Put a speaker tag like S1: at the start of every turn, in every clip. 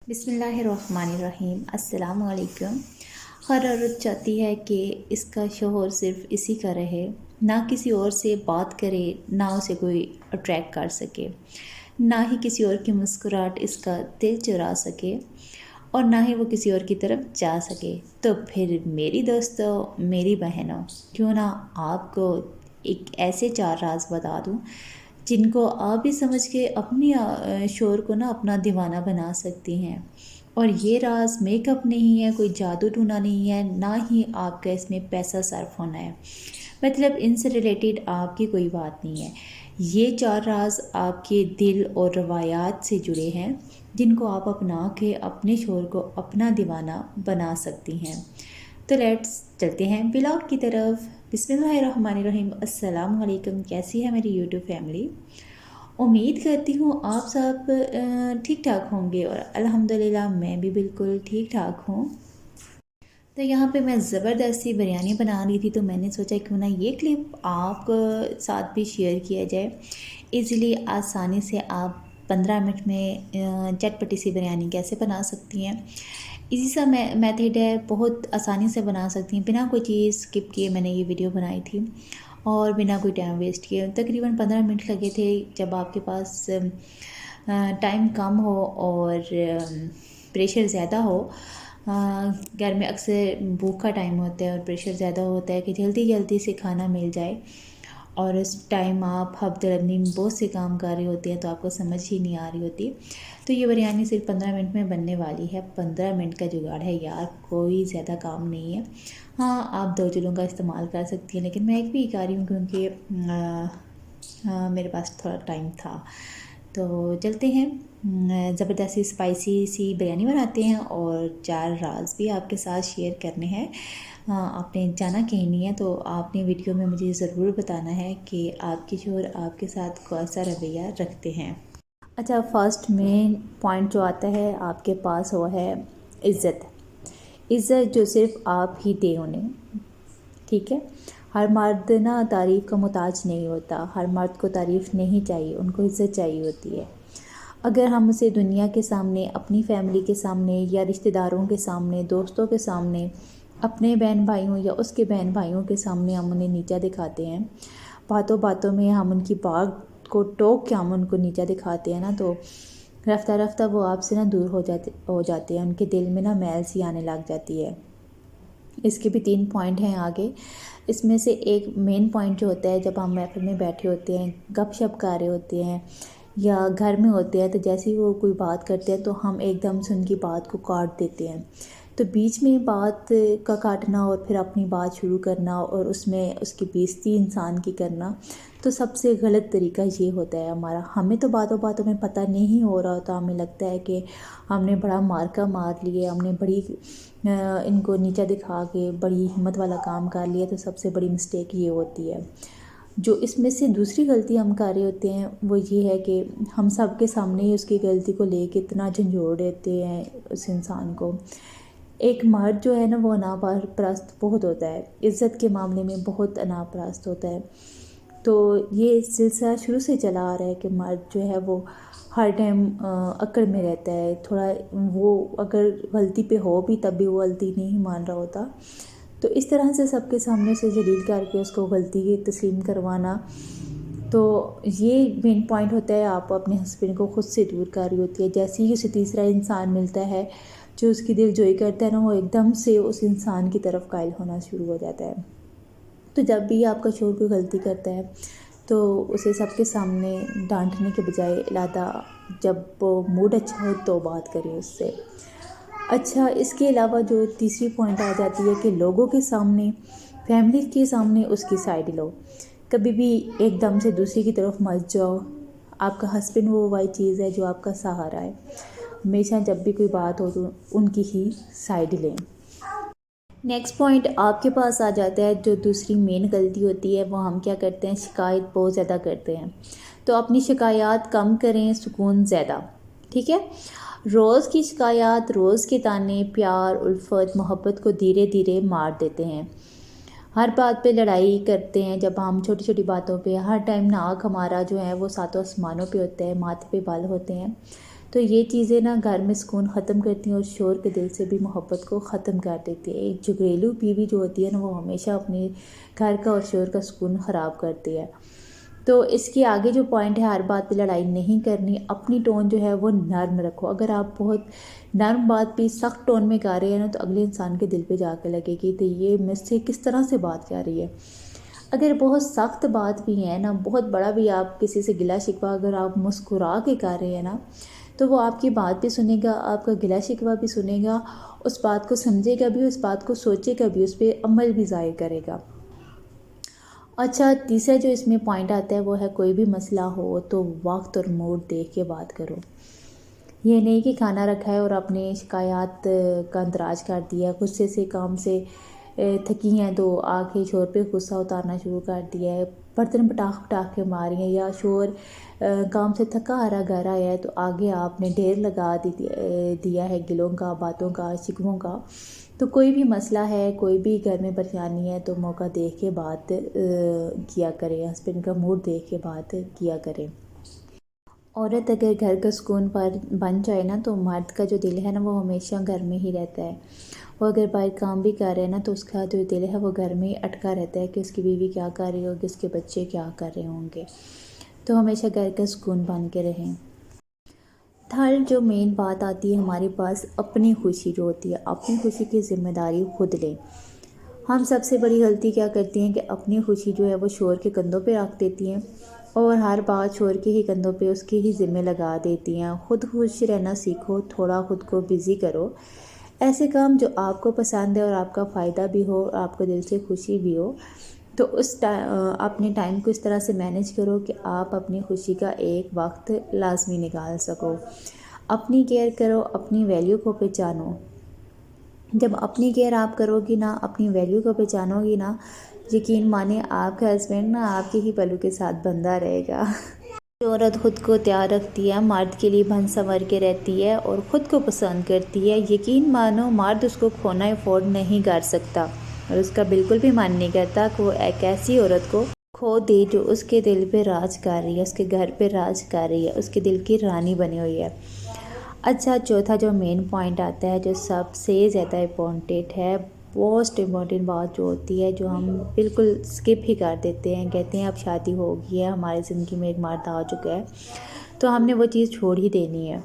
S1: بسم اللہ الرحمن الرحیم۔ السلام علیکم۔ ہر عورت چاہتی ہے کہ اس کا شوہر صرف اسی کا رہے، نہ کسی اور سے بات کرے، نہ اسے کوئی اٹریکٹ کر سکے، نہ ہی کسی اور کی مسکراہٹ اس کا دل چرا سکے، اور نہ ہی وہ کسی اور کی طرف جا سکے۔ تو پھر میری دوستوں، میری بہنوں، کیوں نہ آپ کو ایک ایسے 4 راز بتا دوں جن کو آپ بھی سمجھ کے اپنی شوہر کو نا اپنا دیوانہ بنا سکتی ہیں۔ اور یہ راز میک اپ نہیں ہے، کوئی جادو ٹونا نہیں ہے، نہ ہی آپ کا اس میں پیسہ صرف ہونا ہے، مطلب ان سے ریلیٹڈ آپ کی کوئی بات نہیں ہے۔ یہ 4 راز آپ کے دل اور روایات سے جڑے ہیں جن کو آپ اپنا کے اپنے شوہر کو اپنا دیوانہ بنا سکتی ہیں۔ تو لیٹس چلتے ہیں ولاگ کی طرف۔ بسم اللہ الرحمن الرحیم۔ السلام علیکم۔ کیسی ہے میری یوٹیوب فیملی؟ امید کرتی ہوں آپ سب ٹھیک ٹھاک ہوں گے، اور الحمدللہ میں بھی بالکل ٹھیک ٹھاک ہوں۔ تو یہاں پہ میں زبردستی بریانی بنا رہی تھی، تو میں نے سوچا کیوں نہ یہ کلپ آپ ساتھ بھی شیئر کیا جائے۔ ایزیلی آسانی سے آپ 15 منٹ میں چٹ پٹی سی بریانی کیسے بنا سکتی ہیں۔ اسی سا میتھڈ ہے، بہت آسانی سے بنا سکتی ہیں، بنا کوئی چیز اسکپ کیے میں نے یہ ویڈیو بنائی تھی، اور بنا کوئی ٹائم ویسٹ کیے۔ تقریباً 15 منٹ لگے تھے۔ جب آپ کے پاس ٹائم کم ہو اور پریشر زیادہ ہو، گھر میں اکثر بھوک کا ٹائم ہوتا ہے اور پریشر زیادہ ہوتا ہے کہ جلدی جلدی سے کھانا مل جائے، اور اس ٹائم آپ ہفتہ بہت سے کام کر رہے ہوتے ہیں تو آپ کو سمجھ ہی نہیں آ رہی ہوتی، تو یہ بریانی صرف 15 منٹ میں بننے والی ہے۔ 15 منٹ کا جگاڑ ہے یار، کوئی زیادہ کام نہیں ہے۔ ہاں، آپ 2 چولہوں کا استعمال کر سکتی ہیں، لیکن میں ایک بھی کر رہی ہوں کیونکہ میرے پاس تھوڑا ٹائم تھا۔ تو چلتے ہیں، زبردستی اسپائسی سی بریانی بناتے ہیں، اور 4 راز بھی آپ کے ساتھ شیئر کرنے ہیں۔ آپ نے جانا کہیں نہیں ہے، تو آپ نے ویڈیو میں مجھے ضرور بتانا ہے کہ آپ کے شوہر آپ کے ساتھ کون سا رویہ رکھتے ہیں۔ اچھا، فرسٹ مین پوائنٹ جو آتا ہے آپ کے پاس وہ ہے عزت۔ عزت جو صرف آپ ہی دیں انہیں، ٹھیک ہے؟ ہر مرد نا تعریف کا محتاج نہیں ہوتا، ہر مرد کو تعریف نہیں چاہیے، ان کو عزت چاہیے ہوتی ہے۔ اگر ہم اسے دنیا کے سامنے، اپنی فیملی کے سامنے، یا رشتہ داروں کے سامنے، دوستوں کے سامنے، اپنے بہن بھائیوں یا اس کے بہن بھائیوں کے سامنے ہم انہیں نیچا دکھاتے ہیں، باتوں باتوں میں ہم ان کی بات کو ٹوک کے ہم ان کو نیچا دکھاتے ہیں نا، تو رفتہ رفتہ وہ آپ سے نا دور ہو جاتے ہیں، ان کے دل میں نا میل سی آنے لگ جاتی ہے۔ اس کے بھی 3 پوائنٹ ہیں آگے۔ اس میں سے ایک مین پوائنٹ جو ہوتا ہے، جب ہم محفل میں بیٹھے ہوتے ہیں، گپ شپ کر رہے ہوتے ہیں یا گھر میں ہوتے ہیں، تو جیسے ہی وہ کوئی بات کرتے ہیں تو ہم ایک دم سے ان کی بات کو کاٹ دیتے ہیں۔ تو بیچ میں بات کا کاٹنا اور پھر اپنی بات شروع کرنا اور اس میں اس کی بےعزتی انسان کی کرنا، تو سب سے غلط طریقہ یہ ہوتا ہے ہمارا۔ ہمیں تو باتوں باتوں میں پتہ نہیں ہو رہا ہوتا، ہمیں لگتا ہے کہ ہم نے بڑا مارکا مار لیے، ہم نے بڑی ان کو نیچا دکھا کے بڑی ہمت والا کام کر لیا، تو سب سے بڑی مسٹیک یہ ہوتی ہے۔ جو اس میں سے دوسری غلطی ہم کر رہے ہوتے ہیں وہ یہ ہے کہ ہم سب کے سامنے ہی اس کی غلطی کو لے کے اتنا جھنجھوڑ دیتے ہیں اس انسان کو۔ ایک مرد جو ہے نا وہ انا پرست بہت ہوتا ہے، عزت کے معاملے میں بہت انا پرست ہوتا ہے۔ تو یہ سلسلہ شروع سے چلا آ رہا ہے کہ مرد جو ہے وہ ہر ٹائم اکڑ میں رہتا ہے، تھوڑا وہ اگر غلطی پہ ہو بھی تب بھی وہ غلطی نہیں مان رہا ہوتا، تو اس طرح سے سب کے سامنے اسے ذلیل کر کے اس کو غلطی تسلیم کروانا، تو یہ مین پوائنٹ ہوتا ہے۔ آپ اپنے ہسبینڈ کو خود سے دور کر رہی ہوتی ہے، جیسے ہی اسے تیسرا انسان ملتا ہے جو اس کی دل جوئی کرتا ہے نا، وہ ایک دم سے اس انسان کی طرف قائل ہونا شروع ہو جاتا ہے۔ تو جب بھی آپ کا شوہر کوئی غلطی کرتا ہے تو اسے سب کے سامنے ڈانٹنے کے بجائے علیحدہ جب موڈ اچھا ہو تو بات کریں اس سے۔ اچھا، اس کے علاوہ جو تیسری پوائنٹ آ جاتی ہے کہ لوگوں کے سامنے، فیملی کے سامنے اس کی سائڈ لو، کبھی بھی ایک دم سے دوسری کی طرف مت جاؤ۔ آپ کا ہسبینڈ وہ والی چیز ہے جو آپ کا سہارا ہے، ہمیشہ جب بھی کوئی بات ہو تو ان کی ہی سائڈ لیں۔ نیکسٹ پوائنٹ آپ کے پاس آ جاتا ہے، جو دوسری مین غلطی ہوتی ہے، وہ ہم کیا کرتے ہیں، شکایت بہت زیادہ کرتے ہیں۔ تو اپنی شکایات کم کریں، سکون زیادہ، ٹھیک ہے؟ روز کی شکایات، روز کے تانے پیار، الفت، محبت کو دھیرے دھیرے مار دیتے ہیں۔ ہر بات پہ لڑائی کرتے ہیں، جب ہم چھوٹی چھوٹی باتوں پہ ہر ٹائم ناک ہمارا جو ہے وہ 7 آسمانوں پہ ہوتا ہے، ماتھے پہ بال ہوتے ہیں، تو یہ چیزیں نا گھر میں سکون ختم کرتی ہیں اور شوہر کے دل سے بھی محبت کو ختم کر دیتی ہے۔ ایک جو گھریلو بیوی جو ہوتی ہے نا وہ ہمیشہ اپنے گھر کا اور شوہر کا سکون خراب کرتی ہے۔ تو اس کے آگے جو پوائنٹ ہے، ہر بات پہ لڑائی نہیں کرنی، اپنی ٹون جو ہے وہ نرم رکھو۔ اگر آپ بہت نرم بات بھی سخت ٹون میں کر رہے ہیں نا تو اگلے انسان کے دل پہ جا کے لگے گی تو یہ مجھ سے کس طرح سے بات کر رہی ہے۔ اگر بہت سخت بات بھی ہے نا، بہت بڑا بھی آپ کسی سے گلا شکوہ اگر آپ مسکرا کے کر رہے ہیں نا تو وہ آپ کی بات بھی سنے گا، آپ کا گلا شکوہ بھی سنے گا، اس بات کو سمجھے گا بھی، اس بات کو سوچے گا بھی، اس پہ عمل بھی ظاہر کرے گا۔ اچھا، تیسرا جو اس میں پوائنٹ آتا ہے وہ ہے کوئی بھی مسئلہ ہو تو وقت اور موڈ دیکھ کے بات کرو۔ یہ نہیں کہ کھانا رکھا ہے اور اپنے شکایات کا اندراج کر دیا، غصے سے کام سے تھکی ہیں تو آگے شوہر پہ غصہ اتارنا شروع کر دیا ہے، برتن پٹاخ کے ماری ہیں، یا شوہر کام سے تھکا ہارا گھر آیا ہے تو آگے آپ نے ڈھیر لگا دیا ہے گلوں کا، باتوں کا، شکووں کا۔ تو کوئی بھی مسئلہ ہے، کوئی بھی گھر میں پریشانی ہے تو موقع دیکھ کے بات کیا کریں، ہسبینڈ کا موڈ دیکھ کے بات کیا کریں۔ عورت اگر گھر کا سکون پر بن جائے نا تو مرد کا جو دل ہے نا وہ ہمیشہ گھر میں ہی رہتا ہے۔ وہ اگر باہر کام بھی کر رہے ہیں نا تو اس کا جو دل ہے وہ گھر میں ہی اٹکا رہتا ہے کہ اس کی بیوی کیا کر رہی ہوگی، اس کے بچے کیا کر رہے ہوں گے۔ تو ہمیشہ گھر کا سکون بن کے رہیں۔ تھرڈ جو مین بات آتی ہے ہمارے پاس، اپنی خوشی جو ہوتی ہے، اپنی خوشی کی ذمہ داری خود لیں۔ ہم سب سے بڑی غلطی کیا کرتی ہیں کہ اپنی خوشی جو ہے وہ شوہر کے کندھوں پہ رکھ دیتی ہیں اور ہر بات شوہر کے ہی کندھوں پہ اس کے ہی ذمہ لگا دیتی ہیں۔ خود خوش رہنا سیکھو، تھوڑا خود کو بزی کرو، ایسے کام جو آپ کو پسند ہے اور آپ کا فائدہ بھی ہو اور آپ کو دل سے خوشی بھی ہو۔ تو اپنے ٹائم کو اس طرح سے مینیج کرو کہ آپ اپنی خوشی کا ایک وقت لازمی نکال سکو۔ اپنی کیئر کرو، اپنی ویلیو کو پہچانو۔ جب اپنی کیئر آپ کرو گی نا، اپنی ویلیو کو پہچانو گی نا، یقین مانے آپ کا ہسبینڈ نا آپ کے ہی پلو کے ساتھ بندھا رہے گا۔ جو عورت خود کو تیار رکھتی ہے، مرد کے لیے بن سنور کے رہتی ہے اور خود کو پسند کرتی ہے، یقین مانو مرد اس کو کھونا افورڈ نہیں کر سکتا اور اس کا بالکل بھی من نہیں کرتا کہ وہ ایک ایسی عورت کو کھو دے جو اس کے دل پہ راج کر رہی ہے، اس کے گھر پہ راج کر رہی ہے، اس کے دل کی رانی بنی ہوئی ہے۔ اچھا، چوتھا جو مین پوائنٹ آتا ہے جو سب سے زیادہ امپورٹنٹ ہے، موسٹ امپورٹنٹ بات جو ہوتی ہے جو ہم بالکل سکپ ہی کر دیتے ہیں، کہتے ہیں اب شادی ہو گئی ہے، ہماری زندگی میں ایک مرد آ چکا ہے تو ہم نے وہ چیز چھوڑ ہی دینی ہے۔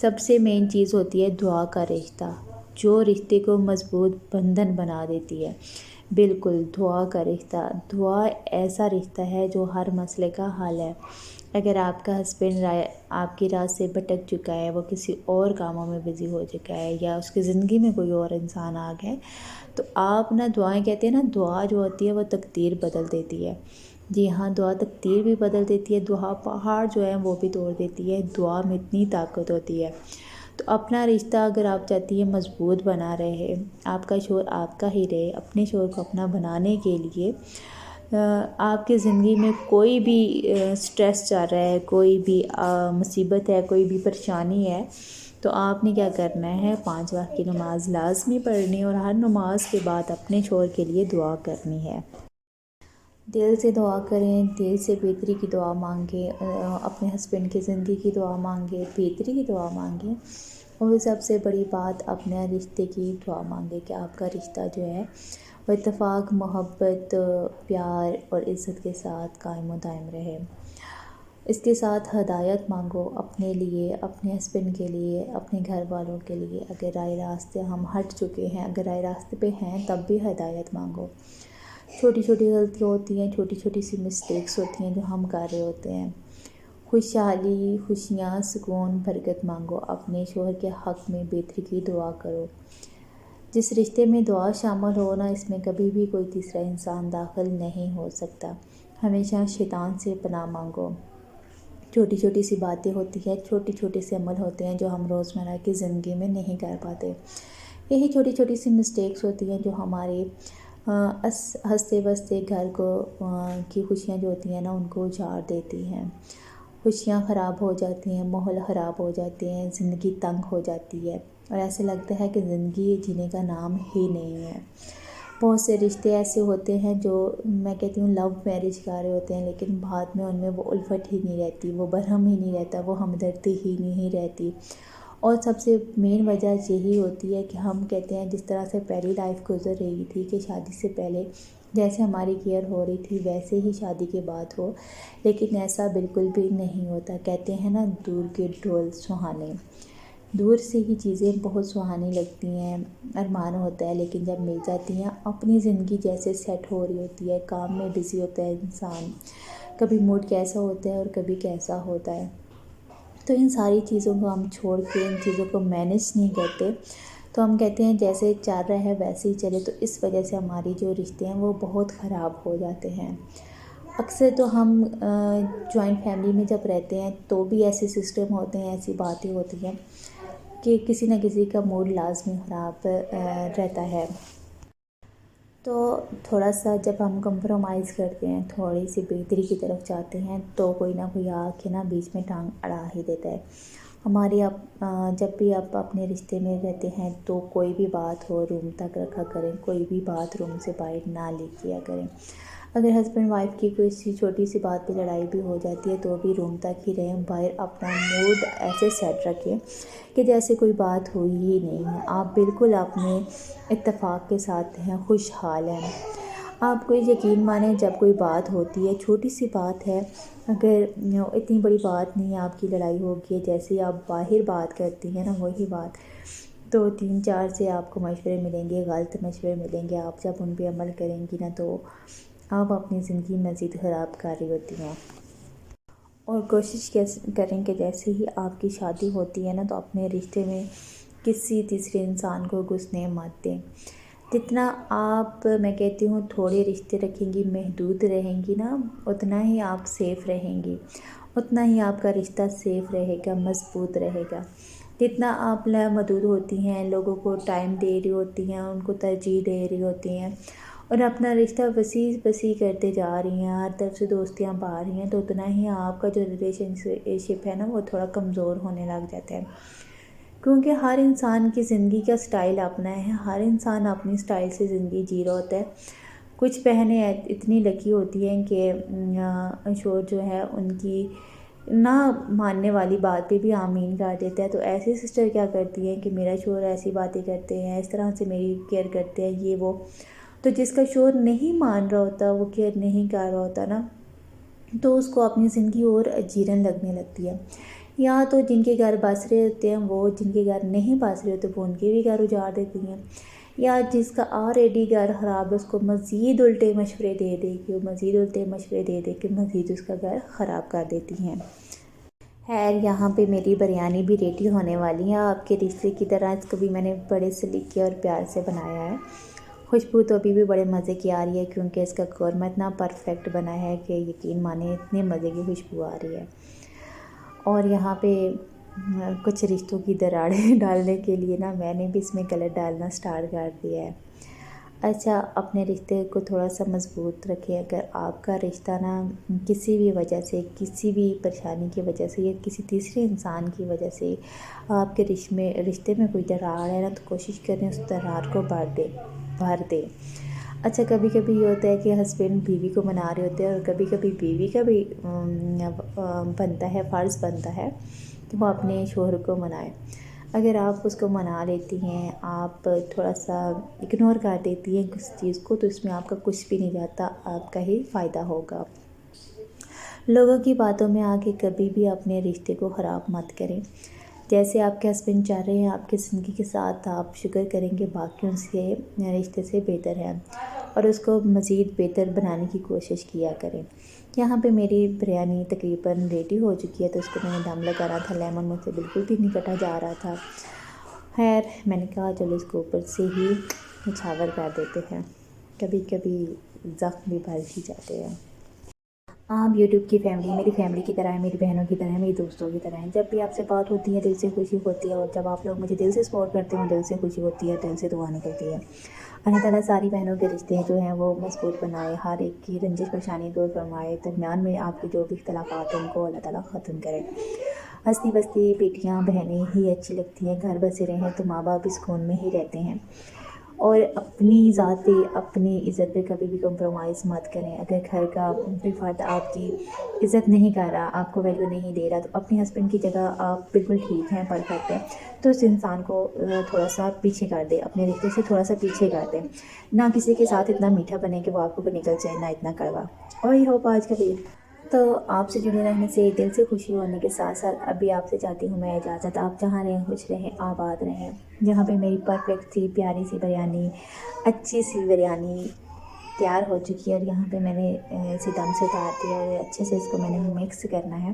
S1: سب سے مین چیز ہوتی ہے دعا کا رشتہ، جو رشتے کو مضبوط بندھن بنا دیتی ہے۔ بالکل، دعا کا رشتہ، دعا ایسا رشتہ ہے جو ہر مسئلے کا حل ہے۔ اگر آپ کا ہسبینڈ آپ کی راہ سے بھٹک چکا ہے، وہ کسی اور کاموں میں بزی ہو چکا ہے یا اس کی زندگی میں کوئی اور انسان آ گئے تو آپ نا دعائیں کہتے ہیں نا، دعا جو ہوتی ہے وہ تقدیر بدل دیتی ہے۔ جی ہاں، دعا تقدیر بھی بدل دیتی ہے، دعا پہاڑ جو ہے وہ بھی توڑ دیتی ہے، دعا میں اتنی طاقت ہوتی ہے۔ تو اپنا رشتہ اگر آپ چاہتی ہیں مضبوط بنا رہے، آپ کا شوہر آپ کا ہی رہے، اپنے شوہر کو اپنا بنانے کے لیے آپ کی زندگی میں کوئی بھی سٹریس چل رہا ہے، کوئی بھی مصیبت ہے، کوئی بھی پریشانی ہے تو آپ نے کیا کرنا ہے، 5 وقت کی نماز لازمی پڑھنی اور ہر نماز کے بعد اپنے شوہر کے لیے دعا کرنی ہے۔ دل سے دعا کریں، دل سے بہتری کی دعا مانگیں، اپنے ہسبینڈ کی زندگی کی دعا مانگیں، بہتری کی دعا مانگیں، اور سب سے بڑی بات اپنے رشتے کی دعا مانگیں کہ آپ کا رشتہ جو ہے وہ اتفاق، محبت، پیار اور عزت کے ساتھ قائم و دائم رہے۔ اس کے ساتھ ہدایت مانگو اپنے لیے، اپنے ہسبینڈ کے لیے، اپنے گھر والوں کے لیے۔ اگر رائے راستے ہم ہٹ چکے ہیں، اگر رائے راستے پہ ہیں تب بھی ہدایت مانگو۔ چھوٹی چھوٹی غلطیاں ہوتی ہیں، چھوٹی چھوٹی سی مسٹیکس ہوتی ہیں جو ہم کر رہے ہوتے ہیں۔ خوشحالی، خوشیاں، سکون، برکت مانگو، اپنے شوہر کے حق میں بہتری کی دعا کرو۔ جس رشتے میں دعا شامل ہو نا، اس میں کبھی بھی کوئی تیسرا انسان داخل نہیں ہو سکتا۔ ہمیشہ شیطان سے پناہ مانگو۔ چھوٹی چھوٹی سی باتیں ہوتی ہیں، چھوٹی چھوٹی سے عمل ہوتے ہیں جو ہم روزمرہ کی زندگی میں نہیں کر پاتے۔ یہی چھوٹی چھوٹی سی مسٹیکس ہوتی ہیں جو ہمارے ہنستے بستے گھر کو کی خوشیاں جو ہوتی ہیں نا ان کو اجاڑ دیتی ہیں۔ خوشیاں خراب ہو جاتی ہیں، ماحول خراب ہو جاتے ہیں، زندگی تنگ ہو جاتی ہے اور ایسے لگتا ہے کہ زندگی جینے کا نام ہی نہیں ہے۔ بہت سے رشتے ایسے ہوتے ہیں جو میں کہتی ہوں لو میرج کر رہے ہوتے ہیں، لیکن بعد میں ان میں وہ الفت ہی نہیں رہتی، وہ برہم ہی نہیں رہتا، وہ ہمدردی ہی نہیں رہتی۔ اور سب سے مین وجہ یہی ہوتی ہے کہ ہم کہتے ہیں جس طرح سے پہلی لائف گزر رہی تھی کہ شادی سے پہلے جیسے ہماری کیئر ہو رہی تھی ویسے ہی شادی کے بعد ہو، لیکن ایسا بالکل بھی نہیں ہوتا۔ کہتے ہیں نا دور کے ڈھول سہانے، دور سے ہی چیزیں بہت سہانی لگتی ہیں، ارمان ہوتا ہے، لیکن جب مل جاتی ہیں اپنی زندگی جیسے سیٹ ہو رہی ہوتی ہے، کام میں بزی ہوتا ہے انسان، کبھی موڈ کیسا ہوتا ہے اور کبھی کیسا ہوتا ہے، تو ان ساری چیزوں کو ہم چھوڑ کے ان چیزوں کو مینیج نہیں کرتے، تو ہم کہتے ہیں جیسے چل رہا ہے ویسے ہی چلے، تو اس وجہ سے ہماری جو رشتے ہیں وہ بہت خراب ہو جاتے ہیں۔ اکثر تو ہم جوائنٹ فیملی میں جب رہتے ہیں تو بھی ایسے سسٹم ہوتے ہیں، ایسی باتیں ہوتی ہیں کہ کسی نہ کسی کا موڈ لازمی خراب رہتا ہے۔ تو تھوڑا سا جب ہم کمپرومائز کرتے ہیں، تھوڑی سی بہتری کی طرف جاتے ہیں، تو کوئی نہ کوئی آ کے نا بیچ میں ٹانگ اڑا ہی دیتا ہے۔ ہماری جب بھی آپ اپنے رشتے میں رہتے ہیں تو کوئی بھی بات ہو روم تک رکھا کریں، کوئی بھی بات روم سے باہر نہ لے کیا کریں۔ اگر ہسبینڈ وائف کی کوئی سی چھوٹی سی بات پہ لڑائی بھی ہو جاتی ہے تو بھی روم تک ہی رہیں، باہر اپنا موڈ ایسے سیٹ رکھیں کہ جیسے کوئی بات ہوئی ہی نہیں ہے، آپ بالکل اپنے اتفاق کے ساتھ ہیں، خوشحال ہیں۔ آپ کو یقین مانیں جب کوئی بات ہوتی ہے، چھوٹی سی بات ہے، اگر اتنی بڑی بات نہیں ہے، آپ کی لڑائی ہوگی ہے، جیسے آپ باہر بات کرتی ہیں نا وہی بات، تو 3-4 سے آپ کو مشورے ملیں گے، غلط مشورے ملیں گے، آپ جب ان پہ عمل کریں گی نا تو آپ اپنی زندگی مزید خراب کر رہی ہوتی ہیں۔ اور کوشش کریں کہ جیسے ہی آپ کی شادی ہوتی ہے نا تو اپنے رشتے میں کسی تیسرے انسان کو گھسنے مت دیں۔ جتنا آپ میں کہتی ہوں تھوڑے رشتے رکھیں گی، محدود رہیں گی نا، اتنا ہی آپ سیف رہیں گی، اتنا ہی آپ کا رشتہ سیف رہے گا، مضبوط رہے گا۔ جتنا آپ محدود ہوتی ہیں، لوگوں کو ٹائم دے رہی ہوتی ہیں، ان کو ترجیح دے رہی ہوتی ہیں اور اپنا رشتہ وسیع کرتے جا رہی ہیں، ہر طرف سے دوستیاں پا رہی ہیں، تو اتنا ہی آپ کا جو ریلیشن شپ ہے نا وہ تھوڑا کمزور ہونے لگ جاتا ہے۔ کیونکہ ہر انسان کی زندگی کا سٹائل اپنا ہے، ہر انسان اپنی سٹائل سے زندگی جی رہا ہوتا ہے۔ کچھ بہنیں اتنی لکی ہوتی ہیں کہ شوہر جو ہے ان کی نہ ماننے والی بات پہ بھی آمین کر دیتا ہے، تو ایسی سسٹر کیا کرتی ہیں کہ میرا شوہر ایسی باتیں کرتے ہیں، اس طرح سے میری کیئر کرتے ہیں، یہ وہ، تو جس کا شوہر نہیں مان رہا ہوتا، وہ کیئر نہیں کر رہا ہوتا نا، تو اس کو اپنی زندگی اور اجیرن لگنے لگتی ہے۔ یا تو جن کے گھر بس رہے ہوتے ہیں وہ جن کے گھر نہیں بس رہے ہوتے وہ ان کے بھی گھر اجاڑ دیتی ہیں، یا جس کا آلریڈی گھر خراب ہے اس کو مزید الٹے مشورے دے دے کہ وہ مزید الٹے مشورے دے دے کہ مزید اس کا گھر خراب کر دیتی ہیں۔ خیر یہاں پہ میری بریانی بھی ریڈی ہونے والی ہے، آپ کے رشتے کی طرح اس کو بھی میں نے بڑے سلیقے اور پیار سے بنایا ہے۔ خوشبو تو ابھی بھی بڑے مزے کی آ رہی ہے کیونکہ اس کا قورمہ اتنا پرفیکٹ بنا ہے کہ یقین مانیں اتنے مزے کی خوشبو آ رہی ہے۔ اور یہاں پہ کچھ رشتوں کی دراڑیں ڈالنے کے لیے نا میں نے بھی اس میں کلر ڈالنا سٹارٹ کر دیا ہے۔ اچھا اپنے رشتے کو تھوڑا سا مضبوط رکھیں، اگر آپ کا رشتہ نا کسی بھی وجہ سے، کسی بھی پریشانی کی وجہ سے یا کسی تیسرے انسان کی وجہ سے آپ کے رشتے میں کوئی دراڑ ہے نا تو کوشش کریں اس دراڑ کو بھر دیں۔ اچھا کبھی کبھی یہ ہوتا ہے کہ ہسبینڈ بیوی کو منا رہے ہوتے ہیں اور کبھی کبھی بیوی کا بھی بنتا ہے، فرض بنتا ہے کہ وہ اپنے شوہر کو منائے۔ اگر آپ اس کو منا لیتی ہیں، آپ تھوڑا سا اگنور کر دیتی ہیں کسی چیز کو، تو اس میں آپ کا کچھ بھی نہیں جاتا، آپ کا ہی فائدہ ہوگا۔ لوگوں کی باتوں میں آ کے کبھی بھی اپنے رشتے کو خراب مت کریں۔ جیسے آپ کے ہسبینڈ چاہ رہے ہیں آپ کی زندگی کے ساتھ، آپ شکر کریں کہ باقیوں سے رشتے سے بہتر ہے اور اس کو مزید بہتر بنانے کی کوشش کیا کریں۔ یہاں پہ میری بریانی تقریباً ریڈی ہو چکی ہے، تو اس کو میں نے دم لگانا تھا، لیمن مجھ سے بالکل بھی نہیں کٹا جا رہا تھا۔ خیر میں نے کہا چلو اس کو اوپر سے ہی نچھاور کر دیتے ہیں، کبھی کبھی زخم بھی بھر ہی جاتے ہیں۔ آپ یوٹیوب کی فیملی میری فیملی کی طرح ہے، میری بہنوں کی طرح ہے، میری دوستوں کی طرح ہیں، جب بھی آپ سے بات ہوتی ہے دل سے خوشی ہوتی ہے، اور جب آپ لوگ مجھے دل سے سپورٹ کرتے ہیں دل سے خوشی ہوتی ہے، دل سے دعا نکلتی ہے۔ اللہ تعالیٰ ساری بہنوں کے رشتے جو ہیں وہ مضبوط بنائے، ہر ایک کی رنجش پریشانی دور فرمائے، درمیان میں آپ کے جو بھی اختلافات ہیں ان کو اللہ تعالیٰ ختم کرے۔ ہستی بستی بیٹیاں بہنیں ہی اچھی لگتی ہیں، گھر بسے رہیں تو ماں باپ بھی سکون میں ہی رہتے ہیں۔ اور اپنی ذاتی اپنی عزت پہ کبھی بھی کمپرومائز مت کریں. اگر گھر کا کوئی فرد آپ کی عزت نہیں کر رہا، آپ کو ویلیو نہیں دے رہا، تو اپنے ہسبینڈ کی جگہ آپ بالکل ٹھیک ہیں، پرفیکٹ ہیں، تو اس انسان کو تھوڑا سا پیچھے کر دیں، اپنے رشتے سے تھوڑا سا پیچھے کر دیں. نہ کسی کے ساتھ اتنا میٹھا بنے کہ وہ آپ کو نکل جائے، نہ اتنا کڑوا. اور یہ ہوپ آج کا ویڈیو تو آپ سے جڑے رہنے سے دل سے خوشی ہونے کے ساتھ ساتھ ابھی آپ سے چاہتی ہوں میں اجازت. آپ جہاں رہیں خوش رہیں، آباد رہیں. جہاں پہ میری پرفیکٹ سی پیاری سی بریانی، اچھی سی بریانی تیار ہو چکی ہے، اور یہاں پہ میں نے اسے دم سے اتار دیا ہے. اچھے سے اس کو میں نے مکس کرنا ہے.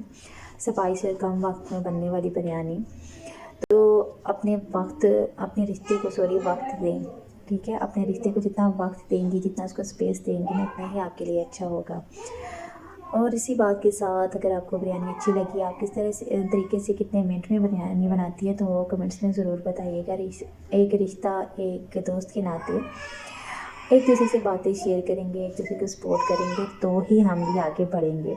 S1: صفائی سے کم وقت میں بننے والی بریانی. تو اپنے رشتے کو وقت دیں. ٹھیک ہے، اپنے رشتے کو جتنا وقت دیں گی، جتنا اس کو اسپیس دیں گی، اتنا ہی آپ کے لیے اچھا ہوگا. اور اسی بات کے ساتھ اگر آپ کو بریانی اچھی لگی، آپ کس طریقے سے کتنے منٹ میں بریانی بناتی ہے، تو وہ کمنٹس میں ضرور بتائیے گا. ایک رشتہ ایک دوست کے ناطے ایک دوسرے سے باتیں شیئر کریں گے، ایک دوسرے کو سپورٹ کریں گے، تو ہی ہم بھی آگے بڑھیں گے.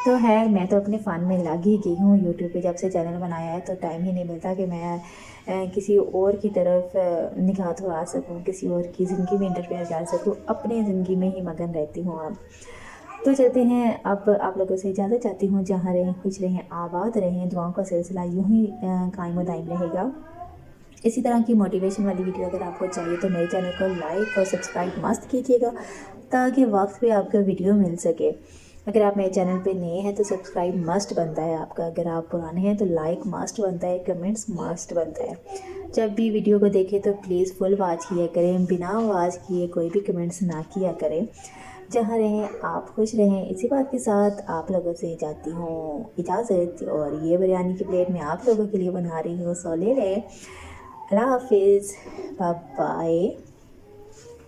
S1: تو میں تو اپنے فن میں لگ ہی گئی ہوں. یوٹیوب پہ جب سے چینل بنایا ہے تو ٹائم ہی نہیں ملتا کہ میں کسی اور کی طرف نگاہ دھوا سکوں، کسی اور کی زندگی میں انٹرفیئر کر سکوں. اپنے زندگی میں ہی مگن رہتی ہوں اب. تو چلتے ہیں، اب آپ لوگوں سے اجازت چاہتی ہوں. جہاں رہیں خوش رہیں، آباد رہیں. دعاؤں کا سلسلہ یوں ہی قائم و دائم رہے گا. اسی طرح کی موٹیویشن والی ویڈیو اگر آپ کو چاہیے تو میرے چینل کو لائک اور سبسکرائب مست کیجیے گا، تاکہ وقت پہ آپ کو ویڈیو مل سکے. اگر آپ میرے چینل پہ نئے ہیں تو سبسکرائب مسٹ بنتا ہے آپ کا. اگر آپ پرانے ہیں تو لائک مسٹ بنتا ہے، کمنٹس مسٹ بنتا ہے. جب بھی ویڈیو کو دیکھیں تو پلیز فل واچ کیا کریں، بنا آواز کیے کوئی بھی کمنٹس نہ کیا کریں. جہاں رہیں آپ خوش رہیں. اسی بات کے ساتھ آپ لوگوں سے چاہتی ہوں اجازت. اور یہ بریانی کی پلیٹ میں آپ لوگوں کے لیے بنا رہی ہوں، سو لے لیں. اللہ حافظ، بائے بائے.